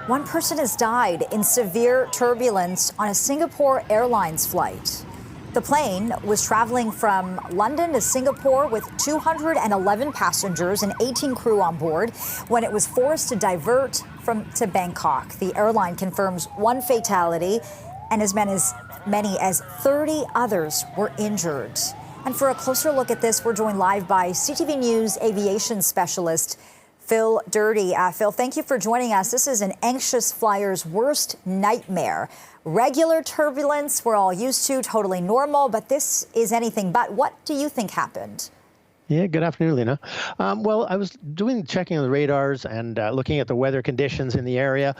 One person has died in severe turbulence on a Singapore Airlines flight. The plane was traveling from London to Singapore with 211 passengers and 18 crew on board when it was forced to divert to Bangkok. The airline confirms one fatality and as many as 30 others were injured. And for a closer look at this, we're joined live by CTV News aviation specialist Phil Dirty. Phil, thank you for joining us. This is an anxious flyer's worst nightmare. Regular turbulence we're all used to, totally normal, but this is anything but. What do you think happened? Yeah, good afternoon, Lena. Well, I was checking on the radars and looking at the weather conditions in the area.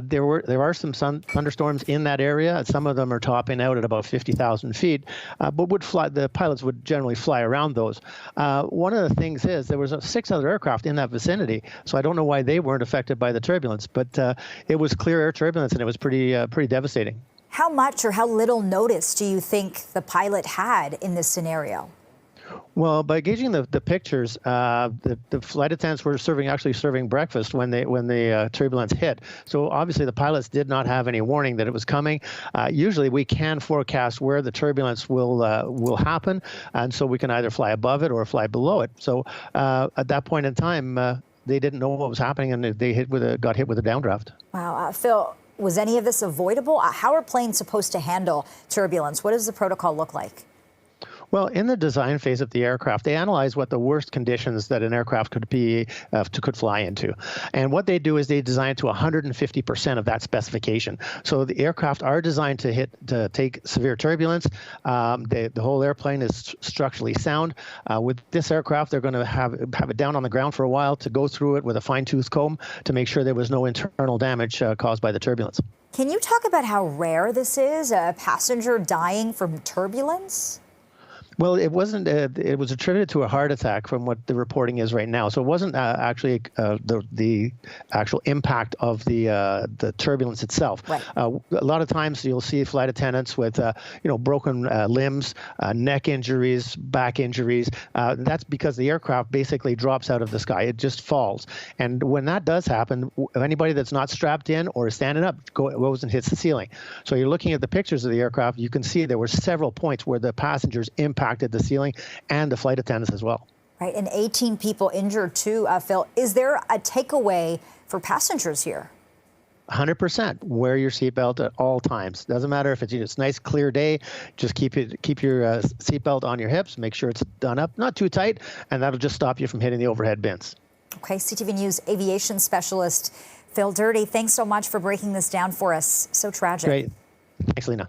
There are some thunderstorms in that area. Some of them are topping out at about 50,000 feet, but the pilots would generally fly around those. One of the things is there was 6 other aircraft in that vicinity, so I don't know why they weren't affected by the turbulence, but it was clear air turbulence and it was pretty devastating. How much or how little notice do you think the pilot had in this scenario? Well, by gauging the pictures, the flight attendants were actually serving breakfast when the turbulence hit. So obviously the pilots did not have any warning that it was coming. Usually we can forecast where the turbulence will happen, and so we can either fly above it or fly below it. So at that point in time, they didn't know what was happening, and they got hit with a downdraft. Wow, Phil, was any of this avoidable? How are planes supposed to handle turbulence? What does the protocol look like? Well, in the design phase of the aircraft, they analyze what the worst conditions that an aircraft could fly into. And what they do is they design to 150% of that specification. So the aircraft are designed to take severe turbulence. The whole airplane is structurally sound. With this aircraft, they're going to have it down on the ground for a while to go through it with a fine-tooth comb to make sure there was no internal damage caused by the turbulence. Can you talk about how rare this is, a passenger dying from turbulence? Well, it wasn't. It was attributed to a heart attack, from what the reporting is right now. So it wasn't actually the actual impact of the turbulence itself. Right. A lot of times you'll see flight attendants with broken limbs, neck injuries, back injuries. That's because the aircraft basically drops out of the sky. It just falls. And when that does happen, anybody that's not strapped in or is standing up goes and hits the ceiling. So you're looking at the pictures of the aircraft. You can see there were several points where the passengers impacted the ceiling and the flight attendants as well. Right, and 18 people injured too, Phil. Is there a takeaway for passengers here? 100%. Wear your seatbelt at all times. Doesn't matter if it's a nice clear day. Just keep your seatbelt on your hips. Make sure it's done up, not too tight, and that'll just stop you from hitting the overhead bins. Okay, CTV News aviation specialist Phil Dirty, thanks so much for breaking this down for us. So tragic. Great. Thanks, Lena.